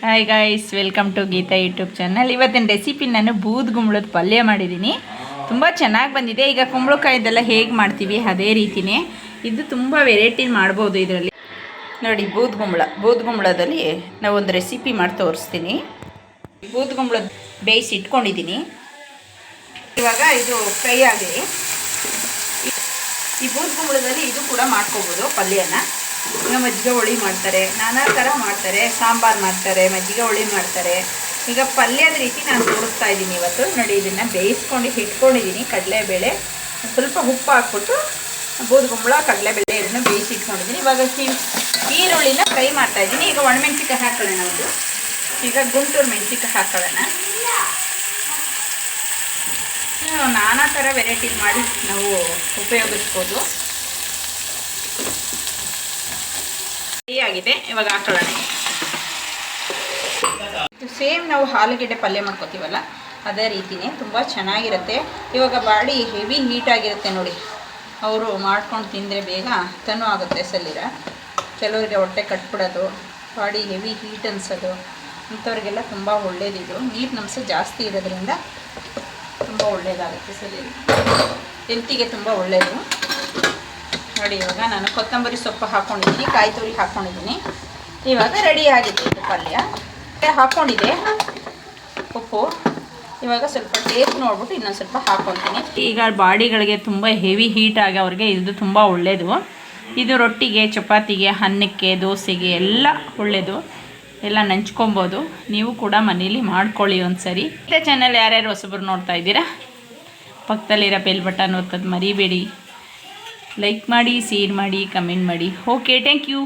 Hi guys, welcome to Geetha YouTube channel. ಇವತ್ತಿನ recipe ನಾನು ಬೂದುಗುಂಬಳದ ಪಲ್ಯ ಮಾಡಿದ್ದೀನಿ. ತುಂಬ ಚೆನ್ನಾಗಿ ಬಂದಿದೆ. ಈಗ ಕುಂಬಳಕಾಯ್ದೆಲ್ಲ ಹೇಗೆ ಮಾಡ್ತೀವಿ ಅದೇ ರೀತಿಯೇ ಇದು ತುಂಬ ವೆರೈಟಿ ಮಾಡ್ಬೋದು. ಇದರಲ್ಲಿ ನೋಡಿ, ಬೂದುಗುಂಬಳದಲ್ಲಿ ನಾವು ಒಂದು ರೆಸಿಪಿ ಮಾಡಿ ತೋರಿಸ್ತೀನಿ. ಬೂದುಗುಂಬಳ ಬೇಯಿಸಿ ಇಟ್ಕೊಂಡಿದ್ದೀನಿ. ಇವಾಗ ಇದು ಫ್ರೈ ಆಗಿದೆ. ಈ ಬೂದುಗುಂಬಳದಲ್ಲಿ ಇದು ಕೂಡ ಮಾಡ್ಕೋಬೋದು ಪಲ್ಯನ. ಈಗ ಮಜ್ಜಿಗೆ ಹುಳಿ ಮಾಡ್ತಾರೆ, ನಾನಾ ಥರ ಮಾಡ್ತಾರೆ, ಸಾಂಬಾರು ಮಾಡ್ತಾರೆ, ಮಜ್ಜಿಗೆ ಹುಳಿ ಮಾಡ್ತಾರೆ. ಈಗ ಪಲ್ಯದ ರೀತಿ ನಾನು ತೋರಿಸ್ತಾ ಇದ್ದೀನಿ ಇವತ್ತು. ನೋಡಿ, ಇದನ್ನು ಬೇಯಿಸ್ಕೊಂಡು ಇಟ್ಕೊಂಡಿದ್ದೀನಿ. ಕಡಲೆಬೇಳೆ ಸ್ವಲ್ಪ ಉಪ್ಪು ಹಾಕ್ಬಿಟ್ಟು ಬೂದುಗುಂಬಳ ಕಡಲೆಬೇಳೆ ಇದನ್ನು ಬೇಯಿಸಿ ಇಟ್ಕೊಂಡಿದ್ದೀನಿ. ಇವಾಗ ಈರುಳ್ಳಿನ ಫ್ರೈ ಮಾಡ್ತಾಯಿದ್ದೀನಿ. ಈಗ ಒಣಮೆಣ್ಸಿಕಾಯಿ ಹಾಕೊಳ್ಳೋಣ. ಒಂದು ಈಗ ಗುಂಟೂರು ಮೆಣಸಿಕಾಯಿ ಹಾಕೊಳ್ಳೋಣ. ನಾನಾ ಥರ ವೆರೈಟಿ ಮಾಡಿ ನಾವು ಉಪಯೋಗಿಸ್ಬೋದು. ಆಗಿದೆ, ಇವಾಗ ಹಾಕೊಳ್ಳೋಣ. ಸೇಮ್ ನಾವು ಆಲೂಗೆಡ್ಡೆ ಪಲ್ಯ ಮಾಡ್ಕೋತೀವಲ್ಲ ಅದೇ ರೀತಿಯೇ ತುಂಬ ಚೆನ್ನಾಗಿರುತ್ತೆ. ಇವಾಗ ಬಾಡಿ ಹೆವಿ ಹೀಟ್ ಆಗಿರುತ್ತೆ ನೋಡಿ, ಅವರು ಮಾಡ್ಕೊಂಡು ತಿಂದರೆ ಬೇಗ ತನು ಆಗುತ್ತೆ ಶರೀರ. ಕೆಲವರಿಗೆ ಹೊಟ್ಟೆ ಕಟ್ಬಿಡೋದು, ಬಾಡಿ ಹೆವಿ ಹೀಟ್ ಅನಿಸೋದು, ಅಂಥವ್ರಿಗೆಲ್ಲ ತುಂಬ ಒಳ್ಳೆಯದಿದು. ನೀರಿನಂಶ ಜಾಸ್ತಿ ಇರೋದ್ರಿಂದ ತುಂಬ ಒಳ್ಳೆಯದಾಗುತ್ತೆ ಶರೀರ, ಹೆಲ್ತಿಗೆ ತುಂಬ ಒಳ್ಳೆಯದು. ನೋಡಿ, ಇವಾಗ ನಾನು ಕೊತ್ತಂಬರಿ ಸೊಪ್ಪು ಹಾಕ್ಕೊಂಡಿದ್ದೀನಿ, ಕಾಯಿ ತುರಿ ಹಾಕ್ಕೊಂಡಿದ್ದೀನಿ. ಇವಾಗ ರೆಡಿ ಆಗಿದೆ ಇದು ಪಲ್ಯ. ಹಾಕ್ಕೊಂಡಿದ್ದೆ ಉಪ್ಪು. ಇವಾಗ ಸ್ವಲ್ಪ ಟೇಸ್ಟ್ ನೋಡ್ಬಿಟ್ಟು ಇನ್ನೊಂದು ಸ್ವಲ್ಪ ಹಾಕ್ಕೊಳ್ತೀನಿ. ಈಗ ಬಾಡಿಗಳಿಗೆ ತುಂಬ ಹೆವಿ ಹೀಟ್ ಆಗೋವ್ರಿಗೆ ಇದು ತುಂಬ ಒಳ್ಳೆಯದು. ಇದು ರೊಟ್ಟಿಗೆ, ಚಪಾತಿಗೆ, ಅನ್ನಕ್ಕೆ, ದೋಸೆಗೆ ಎಲ್ಲ ಒಳ್ಳೆಯದು. ಎಲ್ಲ ನೆಂಚ್ಕೊಬೋದು. ನೀವು ಕೂಡ ಮನೇಲಿ ಮಾಡ್ಕೊಳ್ಳಿ ಒಂದು ಸರಿ. ಇದೇ ಚಾನಲ್ ಯಾರ್ಯಾರು ಹೊಸಬರು ನೋಡ್ತಾ ಇದ್ದೀರಾ, ಪಕ್ಕದಲ್ಲಿರೋ ಬೆಲ್ ಬಟನ್ ಒತ್ತೋದು ಮರಿಬೇಡಿ. ಲೈಕ್ ಮಾಡಿ, ಶೇರ್ ಮಾಡಿ, ಕಮೆಂಟ್ ಮಾಡಿ. Okay, thank you.